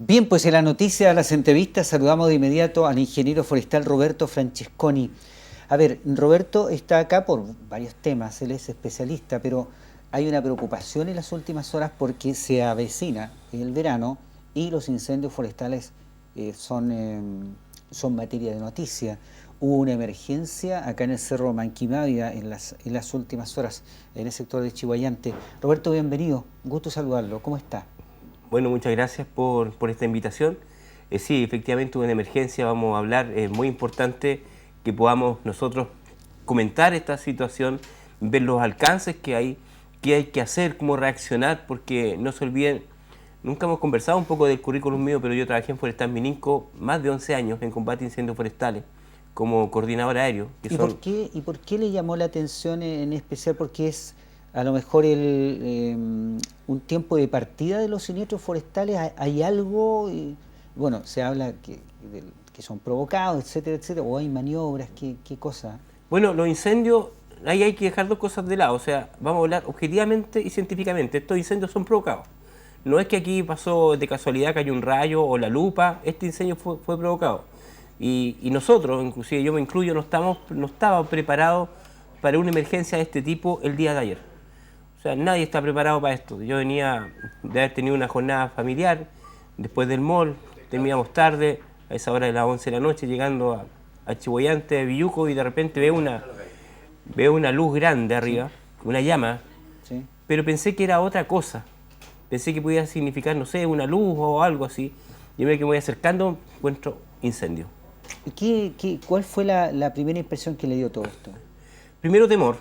Bien, pues en la noticia, las entrevistas, saludamos de inmediato al ingeniero forestal Roberto Francesconi. A ver, Roberto está acá por varios temas, él es especialista, pero hay una preocupación en las últimas horas porque se avecina el verano y los incendios forestales son materia de noticia. Hubo una emergencia acá en el Cerro Manquimavia en las últimas horas, en el sector de Chihuayante. Roberto, bienvenido, gusto saludarlo, ¿cómo está? Bueno, muchas gracias por esta invitación. Sí, efectivamente hubo una emergencia, vamos a hablar, es muy importante que podamos nosotros comentar esta situación, ver los alcances que hay que hacer, cómo reaccionar, porque no se olviden, nunca hemos conversado un poco del currículum mío, pero yo trabajé en Forestal Mininco más de 11 años en combate a incendios forestales como coordinador aéreo. ¿Y por qué le llamó la atención en especial? Porque es a lo mejor un tiempo de partida de los siniestros forestales. ¿Hay algo? Bueno, se habla que son provocados, etcétera, etcétera, o hay maniobras, ¿qué cosa? Bueno, los incendios, ahí hay que dejar dos cosas de lado, o sea, vamos a hablar objetivamente y científicamente. Estos incendios son provocados. No es que aquí pasó de casualidad, cayó un rayo o la lupa, este incendio fue provocado. Y nosotros, inclusive yo me incluyo, no estaba preparado para una emergencia de este tipo el día de ayer. O sea, nadie está preparado para esto. Yo venía de haber tenido una jornada familiar, después del mall, terminamos tarde, a esa hora de las 11 de la noche, llegando a Chihuayante, de Villuco, y de repente veo una luz grande arriba, sí, una llama, sí, pero pensé que era otra cosa. Pensé que podía significar, no sé, una luz o algo así. Y me voy acercando, encuentro incendio. ¿Cuál fue la primera impresión que le dio todo esto? Primero temor,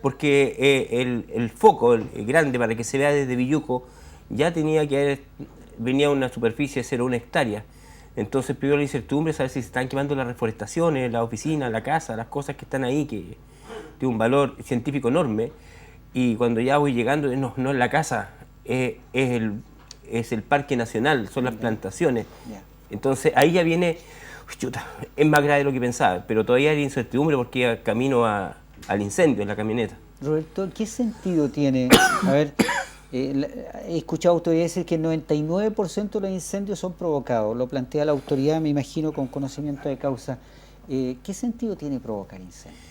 porque el foco, el grande, para que se vea desde Villuco, ya venía a una superficie de 0,1 hectárea. Entonces primero la incertidumbre, saber si se están quemando las reforestaciones, la oficina, la casa, las cosas que están ahí, que tiene un valor científico enorme. Y cuando ya voy llegando, no es la casa, es el Parque Nacional, son las plantaciones. Entonces ahí ya viene, chuta, es más grave de lo que pensaba, pero todavía hay incertidumbre porque iba camino al incendio en la camioneta. Roberto, ¿qué sentido tiene? A ver, he escuchado autoridades decir que el 99% de los incendios son provocados. Lo plantea la autoridad, me imagino, con conocimiento de causa. ¿Qué sentido tiene provocar incendios?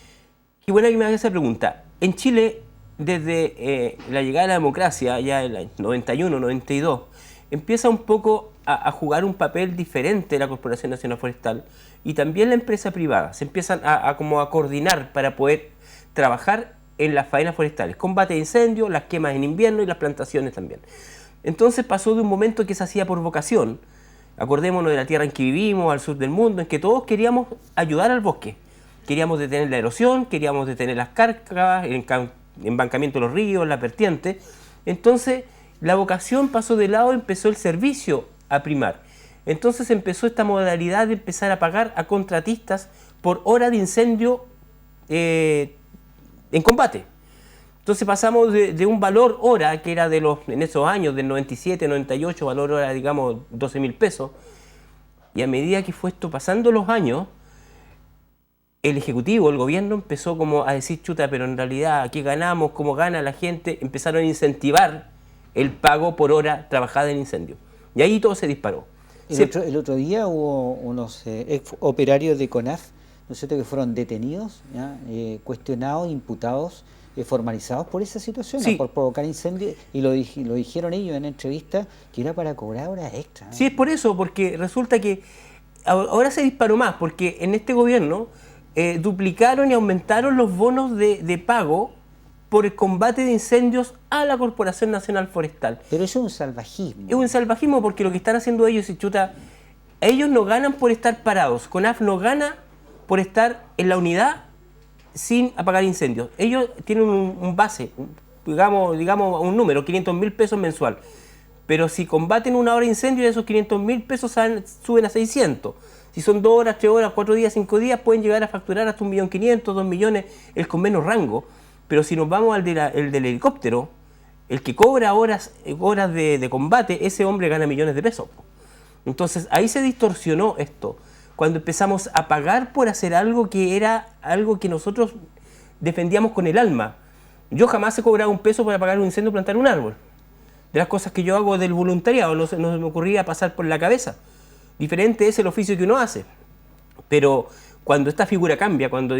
Qué buena que me hagas esa pregunta. En Chile, desde la llegada de la democracia, ya en el 91, 92, empieza un poco a jugar un papel diferente la Corporación Nacional Forestal y también la empresa privada. Se empiezan como a coordinar para poder trabajar en las faenas forestales, combate de incendios, las quemas en invierno y las plantaciones también. Entonces pasó de un momento que se hacía por vocación, acordémonos de la tierra en que vivimos, al sur del mundo, en que todos queríamos ayudar al bosque. Queríamos detener la erosión, queríamos detener las cárcavas, el embancamiento de los ríos, la vertiente. Entonces la vocación pasó de lado, empezó el servicio a primar. Entonces empezó esta modalidad de empezar a pagar a contratistas por hora de incendio en combate. Entonces pasamos de un valor hora, que era en esos años, del 97, 98, valor hora, digamos, 12.000 pesos. Y a medida que fue esto pasando los años, el Ejecutivo, el gobierno empezó como a decir, chuta, pero en realidad, ¿qué ganamos? ¿Cómo gana la gente? Empezaron a incentivar el pago por hora trabajada en incendio. Y ahí todo se disparó. El otro día hubo unos operarios de CONAF, ¿no es cierto?, que fueron detenidos, cuestionados, imputados, formalizados por esa situación, sí, por provocar incendios, y lo dijeron ellos en entrevista, que era para cobrar horas extras. Sí, es por eso, porque resulta que ahora se disparó más, porque en este gobierno duplicaron y aumentaron los bonos de pago por el combate de incendios a la Corporación Nacional Forestal. Pero eso es un salvajismo. Es un salvajismo porque lo que están haciendo ellos es, chuta, ellos no ganan por estar parados, CONAF no gana por estar en la unidad sin apagar incendios. Ellos tienen un base, digamos un número, 500.000 pesos mensual. Pero si combaten una hora de incendio, esos 500.000 pesos suben a 600. Si son 2 horas, 3 horas, 4 días, 5 días, pueden llegar a facturar hasta 1.500.000, 2 millones, el con menos rango. Pero si nos vamos al del helicóptero, el que cobra horas de combate, ese hombre gana millones de pesos. Entonces ahí se distorsionó esto. Cuando empezamos a pagar por hacer algo que era algo que nosotros defendíamos con el alma. Yo jamás he cobrado un peso para pagar un incendio o plantar un árbol. de las cosas que yo hago del voluntariado, no se me ocurría pasar por la cabeza. Diferente es el oficio que uno hace. Pero cuando esta figura cambia, cuando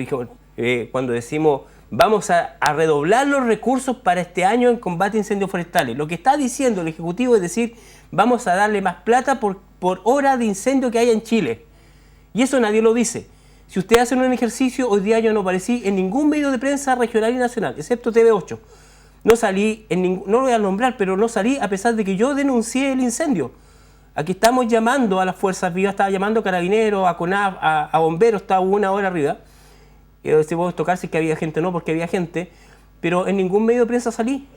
decimos vamos a redoblar los recursos para este año en combate a incendios forestales, lo que está diciendo el Ejecutivo es decir, vamos a darle más plata por hora de incendio que haya en Chile. Y eso nadie lo dice. Si ustedes hacen un ejercicio, hoy día yo no aparecí en ningún medio de prensa regional y nacional, excepto TV8. No salí, no lo voy a nombrar, pero no salí a pesar de que yo denuncié el incendio. Aquí estamos llamando a las fuerzas vivas, estaba llamando a carabineros, a CONAF, a bomberos, estaba 1 hora arriba. Si podemos tocar si es que había gente o no, porque había gente, pero en ningún medio de prensa salí.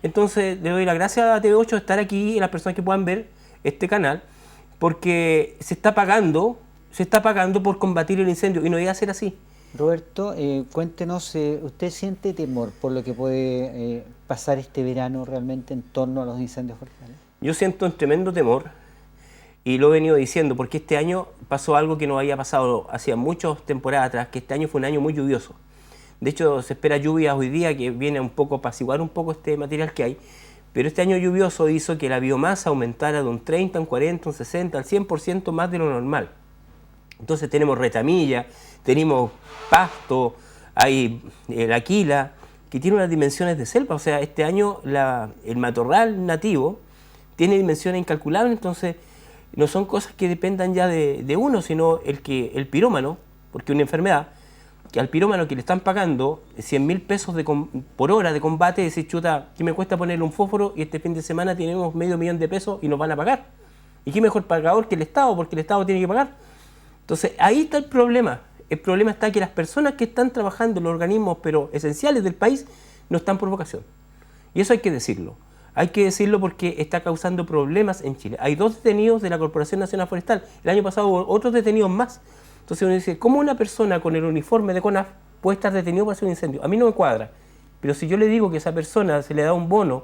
Entonces le doy las gracias a TV8 de estar aquí y a las personas que puedan ver este canal, porque se está pagando por combatir el incendio y no iba a ser así. Roberto, cuéntenos, ¿usted siente temor por lo que puede pasar este verano realmente en torno a los incendios forestales? Yo siento un tremendo temor y lo he venido diciendo porque este año pasó algo que no había pasado hacía muchas temporadas atrás, que este año fue un año muy lluvioso. De hecho, se espera lluvias hoy día que viene un poco a apaciguar un poco este material que hay, pero este año lluvioso hizo que la biomasa aumentara de un 30, un 40, un 60, al 100% más de lo normal. Entonces tenemos retamilla, tenemos pasto, hay la quila, que tiene unas dimensiones de selva. O sea, este año el matorral nativo tiene dimensiones incalculables, entonces no son cosas que dependan ya de uno, sino el pirómano, porque una enfermedad, que al pirómano que le están pagando 100.000 pesos por hora de combate, decir, chuta, ¿qué me cuesta ponerle un fósforo? Y este fin de semana tenemos $500.000 de pesos y nos van a pagar. ¿Y qué mejor pagador que el Estado? Porque el Estado tiene que pagar. Entonces, ahí está el problema. El problema está que las personas que están trabajando en los organismos pero esenciales del país no están por vocación. Y eso hay que decirlo. Hay que decirlo porque está causando problemas en Chile. Hay 2 detenidos de la Corporación Nacional Forestal. El año pasado hubo otros detenidos más. Entonces uno dice, ¿cómo una persona con el uniforme de CONAF puede estar detenido por hacer un incendio? A mí no me cuadra. Pero si yo le digo que a esa persona se le da un bono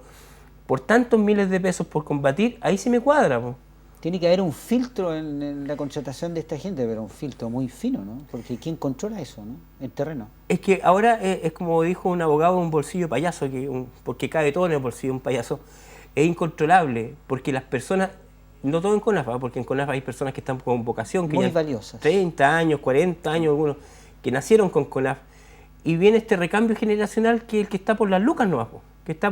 por tantos miles de pesos por combatir, ahí sí me cuadra, po. Tiene que haber un filtro en la contratación de esta gente, pero un filtro muy fino, ¿no? Porque ¿quién controla eso, no? El terreno. Es que ahora es como dijo un abogado, un bolsillo payaso, porque cabe todo en el bolsillo un payaso. Es incontrolable, porque las personas, no todo en CONAF, porque en CONAF hay personas que están con vocación, que muy ya valiosas. 30 años, 40 años, algunos que nacieron con CONAF, y viene este recambio generacional que el que está por las lucas nomás, que está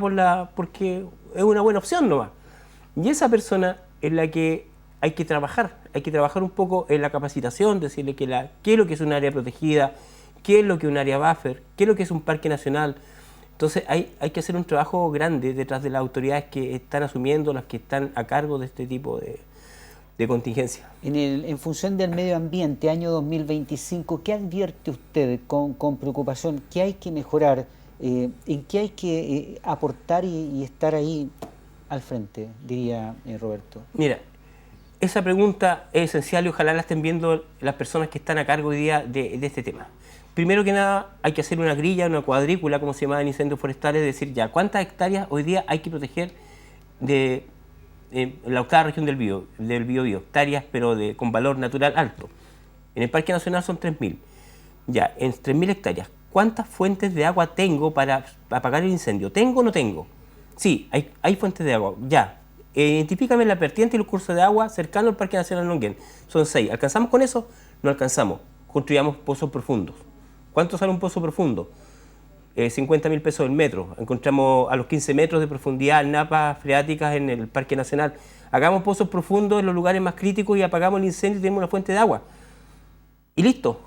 porque es una buena opción nomás. Y esa persona en la que hay que trabajar un poco en la capacitación, decirle qué es lo que es un área protegida, qué es lo que es un área buffer, qué es lo que es un parque nacional. Entonces hay que hacer un trabajo grande detrás de las autoridades que están asumiendo, las que están a cargo de este tipo de contingencia. En función del medio ambiente, año 2025, ¿qué advierte usted con preocupación? ¿Qué hay que mejorar? ¿En qué hay que aportar y estar ahí al frente, diría Roberto? Mira, esa pregunta es esencial y ojalá la estén viendo las personas que están a cargo hoy día de este tema. Primero que nada, hay que hacer una grilla, una cuadrícula, como se llama en incendios forestales, decir ya cuántas hectáreas hoy día hay que proteger de la octava región del Biobío, hectáreas pero con valor natural alto. En el Parque Nacional son 3.000. Ya, en 3.000 hectáreas, ¿cuántas fuentes de agua tengo para apagar el incendio? ¿Tengo o no tengo? Sí, hay fuentes de agua, ya. Identifícame la vertiente y los cursos de agua cercano al Parque Nacional Longuén. Son 6. ¿Alcanzamos con eso? No alcanzamos. Construyamos pozos profundos. ¿Cuánto sale un pozo profundo? 50.000 pesos el metro. Encontramos a los 15 metros de profundidad napas freáticas en el Parque Nacional. Hagamos pozos profundos en los lugares más críticos y apagamos el incendio y tenemos una fuente de agua. Y listo.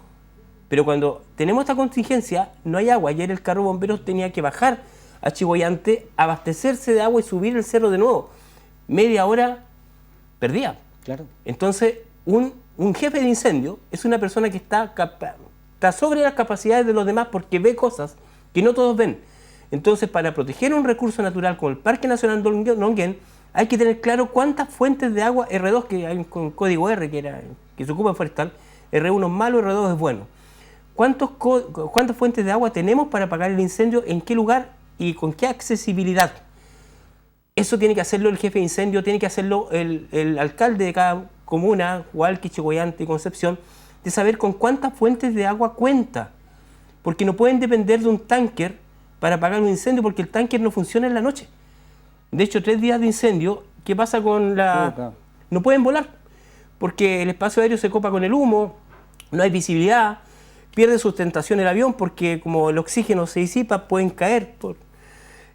Pero cuando tenemos esta contingencia, no hay agua. Ayer el carro de bomberos tenía que bajar a Chihuayante, abastecerse de agua y subir el cerro de nuevo. Media hora perdida. Claro. Entonces, un jefe de incendio es una persona que está sobre las capacidades de los demás porque ve cosas que no todos ven. Entonces, para proteger un recurso natural como el Parque Nacional Longuén, hay que tener claro cuántas fuentes de agua, R2, que hay un código R que se ocupa en forestal, R1 es malo, R2 es bueno. ¿Cuántas fuentes de agua tenemos para apagar el incendio? ¿En qué lugar? ¿Y con qué accesibilidad? Eso tiene que hacerlo el jefe de incendio, tiene que hacerlo el alcalde de cada comuna, Hualqui, Chihuayante y Concepción, de saber con cuántas fuentes de agua cuenta. Porque no pueden depender de un tanker para apagar un incendio, porque el tanker no funciona en la noche. De hecho, 3 días de incendio, ¿qué pasa con la...? Claro. No pueden volar, porque el espacio aéreo se copa con el humo, no hay visibilidad, pierde sustentación el avión porque como el oxígeno se disipa, pueden caer.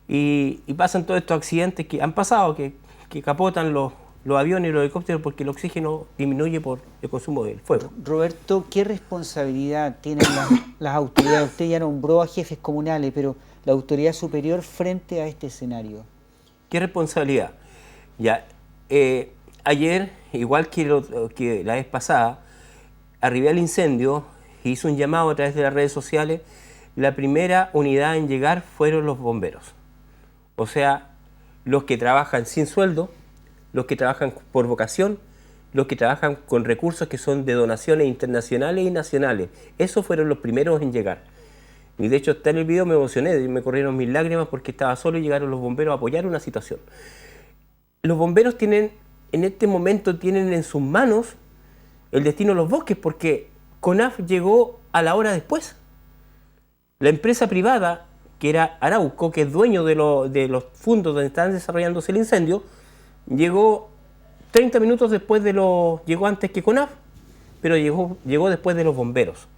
Y pasan todos estos accidentes que han pasado, que capotan los aviones y los helicópteros porque el oxígeno disminuye por el consumo del fuego. Roberto, ¿qué responsabilidad tienen las autoridades? Usted ya nombró a jefes comunales, pero la autoridad superior frente a este escenario. ¿Qué responsabilidad? Ya, ayer, igual que la vez pasada, arribé al incendio, hizo un llamado a través de las redes sociales. La primera unidad en llegar fueron los bomberos. O sea, los que trabajan sin sueldo, los que trabajan por vocación, los que trabajan con recursos que son de donaciones internacionales y nacionales. Esos fueron los primeros en llegar. Y de hecho, está en el video, me emocioné, me corrieron mis lágrimas porque estaba solo y llegaron los bomberos a apoyar una situación. Los bomberos tienen, en este momento, tienen en sus manos el destino de los bosques, porque CONAF llegó a la hora después. La empresa privada, que era Arauco, que es dueño de los fondos donde estaban desarrollándose el incendio, llegó 30 minutos después llegó antes que CONAF, pero llegó después de los bomberos.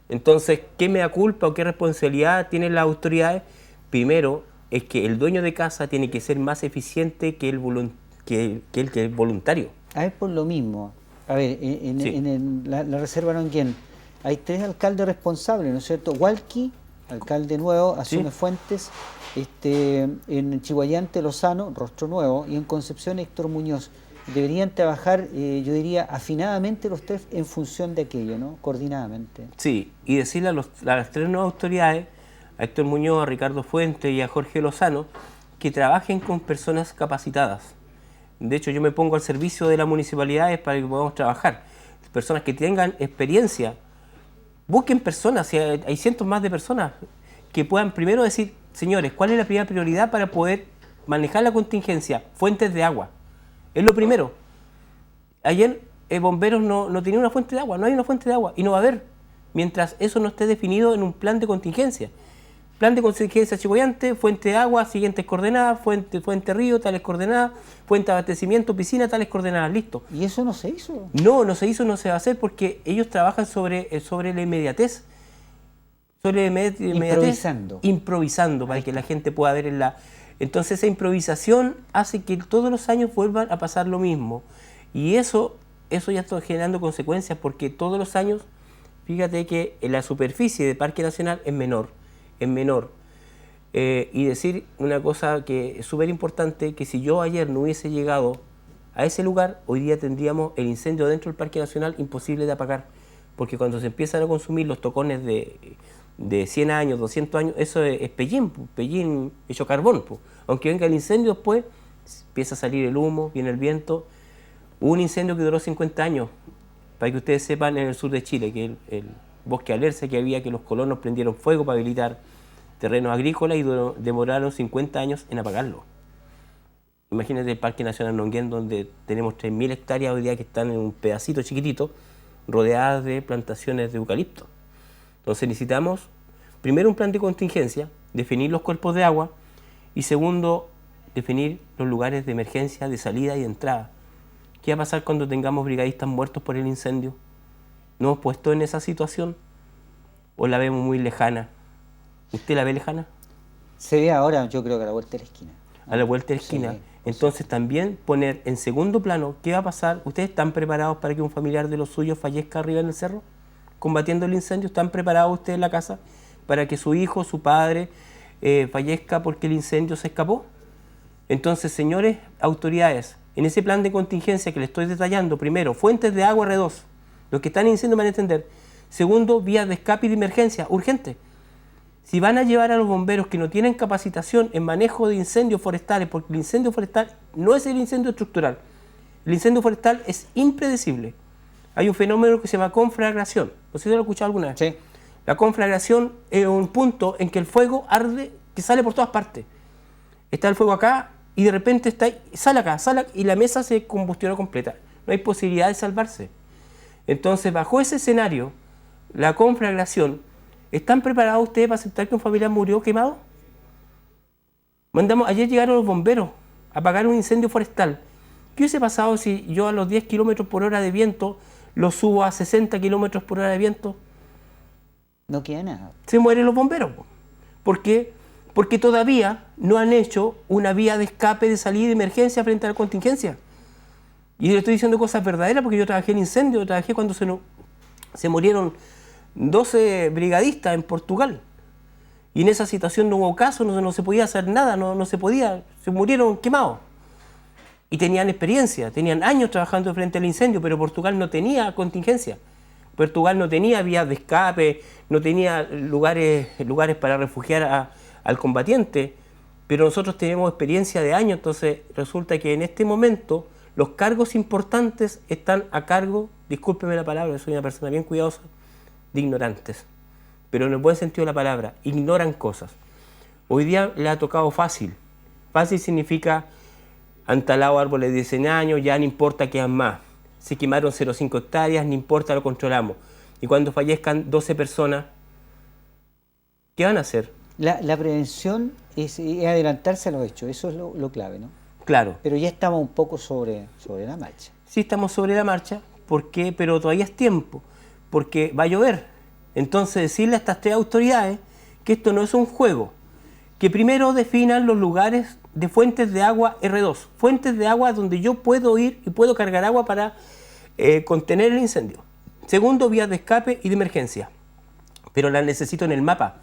Entonces, ¿qué mea culpa o qué responsabilidad tienen las autoridades? Primero, es que el dueño de casa tiene que ser más eficiente que el voluntario. A ver, por lo mismo. A ver, la reserva Nonguén hay 3 alcaldes responsables, ¿no es cierto? Walqui, alcalde nuevo, asume Fuentes, en Chihuayante Lozano, rostro nuevo, y en Concepción Héctor Muñoz. Deberían trabajar, yo diría, afinadamente los 3 en función de aquello, ¿no? Coordinadamente. Sí, y decirle a las 3 nuevas autoridades, a Héctor Muñoz, a Ricardo Fuentes y a Jorge Lozano, que trabajen con personas capacitadas. De hecho, yo me pongo al servicio de las municipalidades para que podamos trabajar. Personas que tengan experiencia. Busquen personas, si hay cientos más de personas, que puedan primero decir, señores, ¿cuál es la primera prioridad para poder manejar la contingencia? Fuentes de agua. Es lo primero. Ayer bomberos no tenían una fuente de agua, no hay una fuente de agua y no va a haber, mientras eso no esté definido en un plan de contingencia. Plan de contingencia Chihuayante, fuente de agua, siguientes coordenadas, fuente río, tales coordenadas, fuente de abastecimiento, piscina, tales coordenadas, listo. ¿Y eso no se hizo? No se hizo, no se va a hacer porque ellos trabajan sobre la inmediatez. Sobre la inmediatez. Improvisando para que la gente pueda ver en la... Entonces esa improvisación hace que todos los años vuelvan a pasar lo mismo. Y eso ya está generando consecuencias porque todos los años, fíjate que la superficie de Parque Nacional es menor. Y decir una cosa que es súper importante, que si yo ayer no hubiese llegado a ese lugar, hoy día tendríamos el incendio dentro del Parque Nacional imposible de apagar. Porque cuando se empiezan a consumir los tocones de 100 años, 200 años, eso es pellín hecho carbón. Aunque venga el incendio después, empieza a salir el humo, viene el viento. Hubo un incendio que duró 50 años, para que ustedes sepan, en el sur de Chile, que el bosque Alerce que había, que los colonos prendieron fuego para habilitar terrenos agrícolas y demoraron 50 años en apagarlo. Imagínate el Parque Nacional Nonguén, donde tenemos 3.000 hectáreas hoy día que están en un pedacito chiquitito, rodeadas de plantaciones de eucalipto. Entonces necesitamos, primero, un plan de contingencia, definir los cuerpos de agua, y segundo, definir los lugares de emergencia, de salida y de entrada. ¿Qué va a pasar cuando tengamos brigadistas muertos por el incendio? ¿Nos hemos puesto en esa situación o la vemos muy lejana? ¿Usted la ve lejana? Se ve ahora, yo creo que a la vuelta de la esquina. A la vuelta de la esquina. Sí. Entonces también poner en segundo plano qué va a pasar. ¿Ustedes están preparados para que un familiar de los suyos fallezca arriba en el cerro, combatiendo el incendio? ¿Están preparados ustedes en la casa para que su hijo, su padre, fallezca porque el incendio se escapó? Entonces, señores autoridades, en ese plan de contingencia que les estoy detallando, primero, fuentes de agua R2, los que están en incendio van a entender. Segundo, vías de escape y de emergencia, urgente. Si van a llevar a los bomberos que no tienen capacitación en manejo de incendios forestales, porque el incendio forestal no es el incendio estructural, el incendio forestal es impredecible. Hay un fenómeno que se llama conflagración. No sé si lo he escuchado alguna vez. Sí. La conflagración es un punto en que el fuego arde, que sale por todas partes. Está el fuego acá y de repente está ahí, sale acá y la mesa se combustionó completa. No hay posibilidad de salvarse. Entonces, bajo ese escenario, la conflagración, ¿están preparados ustedes para aceptar que un familiar murió quemado? Ayer llegaron los bomberos apagar un incendio forestal. ¿Qué hubiese pasado si yo a los 10 kilómetros por hora de viento lo subo a 60 kilómetros por hora de viento? No queda nada. Se mueren los bomberos. ¿Por qué? Porque todavía no han hecho una vía de escape, de salida de emergencia frente a la contingencia. Y le estoy diciendo cosas verdaderas porque yo trabajé en incendio, trabajé cuando se murieron 12 brigadistas en Portugal. Y en esa situación no hubo caso, no se podía hacer nada, no se podía, se murieron quemados. Y tenían experiencia, tenían años trabajando frente al incendio, pero Portugal no tenía contingencia. Portugal no tenía vías de escape, no tenía lugares para refugiar al combatiente, pero nosotros tenemos experiencia de años, entonces resulta que en este momento los cargos importantes están a cargo, discúlpeme la palabra, soy una persona bien cuidadosa, de ignorantes, pero en el buen sentido de la palabra, ignoran cosas. Hoy día le ha tocado fácil. Fácil significa han talado árboles de 10 años, ya no importa que hagan más. Se quemaron 0,5 hectáreas, no importa, lo controlamos. Y cuando fallezcan 12 personas, ¿qué van a hacer? La prevención es adelantarse a los hechos, eso es lo clave, ¿no? Claro. Pero ya estamos un poco sobre la marcha. Sí, estamos sobre la marcha, ¿por qué? Pero todavía es tiempo, porque va a llover. Entonces decirle a estas 3 autoridades que esto no es un juego, que primero definan los lugares de fuentes de agua R2, fuentes de agua donde yo puedo ir y puedo cargar agua para contener el incendio. Segundo, vías de escape y de emergencia, pero las necesito en el mapa,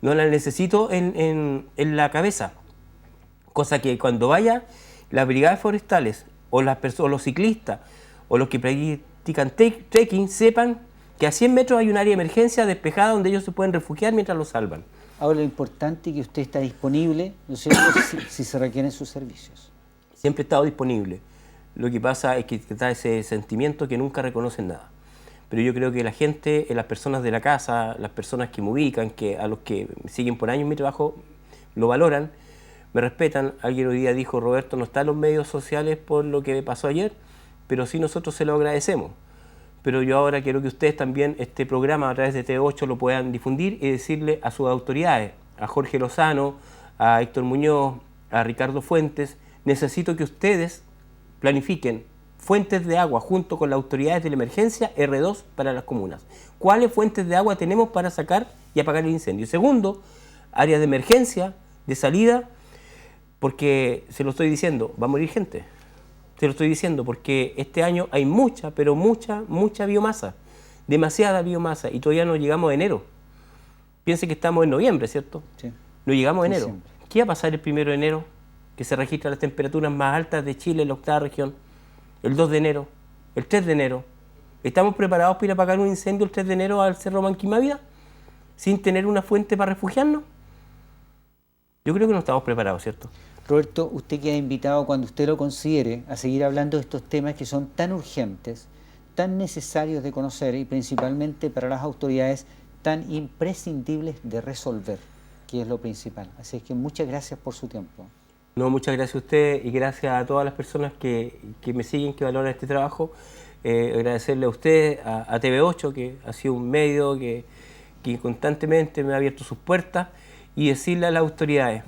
no las necesito en la cabeza, cosa que cuando vaya las brigadas forestales o los ciclistas o los que practican trekking sepan que a 100 metros hay un área de emergencia despejada donde ellos se pueden refugiar mientras los salvan. Ahora, lo importante es que usted está disponible, ¿no es cierto?, si se requieren sus servicios. Siempre he estado disponible. Lo que pasa es que está ese sentimiento que nunca reconocen nada. Pero yo creo que la gente, las personas de la casa, las personas que me ubican, a los que siguen por años mi trabajo, lo valoran, me respetan. Alguien hoy día dijo, Roberto, no está en los medios sociales por lo que pasó ayer, pero sí nosotros se lo agradecemos. Pero yo ahora quiero que ustedes también este programa a través de TV8 lo puedan difundir y decirle a sus autoridades, a Jorge Lozano, a Héctor Muñoz, a Ricardo Fuentes, necesito que ustedes planifiquen fuentes de agua junto con las autoridades de la emergencia R2 para las comunas. ¿Cuáles fuentes de agua tenemos para sacar y apagar el incendio? Segundo, áreas de emergencia, de salida, porque se lo estoy diciendo, va a morir gente. Se lo estoy diciendo porque este año hay mucha, pero mucha biomasa, demasiada biomasa, y todavía no llegamos a enero. Piense que estamos en noviembre, ¿cierto? Sí. No llegamos a enero. Siempre. ¿Qué va a pasar el 1 de enero? Que se registran las temperaturas más altas de Chile en la 8ª región. El 2 de enero, el 3 de enero. ¿Estamos preparados para ir a apagar un incendio el 3 de enero al Cerro Manquimávida sin tener una fuente para refugiarnos? Yo creo que no estamos preparados, ¿cierto? Roberto, usted queda invitado cuando usted lo considere a seguir hablando de estos temas que son tan urgentes, tan necesarios de conocer y principalmente para las autoridades tan imprescindibles de resolver, que es lo principal. Así es que muchas gracias por su tiempo. No, muchas gracias a usted y gracias a todas las personas que me siguen, que valoran este trabajo. Agradecerle a usted, a TV8, que ha sido un medio que constantemente me ha abierto sus puertas, y decirle a las autoridades,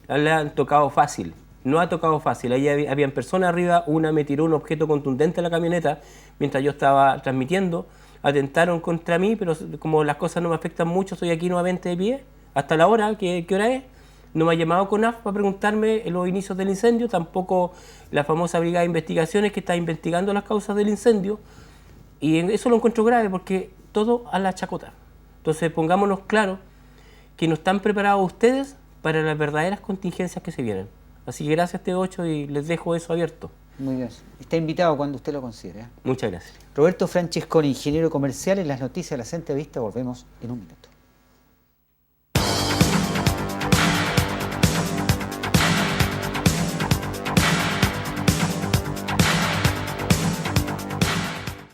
le han tocado fácil, no ha tocado fácil. Ahí habían personas arriba, una me tiró un objeto contundente a la camioneta mientras yo estaba transmitiendo, atentaron contra mí, pero como las cosas no me afectan mucho, estoy aquí nuevamente de pie, hasta la hora, ¿qué hora es? No me ha llamado CONAF para preguntarme los inicios del incendio, tampoco la famosa Brigada de Investigaciones que está investigando las causas del incendio, y eso lo encuentro grave porque todo a la chacota. Entonces pongámonos claros que no están preparados ustedes para las verdaderas contingencias que se vienen. Así que gracias TV8 y les dejo eso abierto. Muy bien. Está invitado cuando usted lo considere. Muchas gracias. Roberto Francesconi, ingeniero comercial, en las noticias de las entrevistas. Volvemos en un minuto.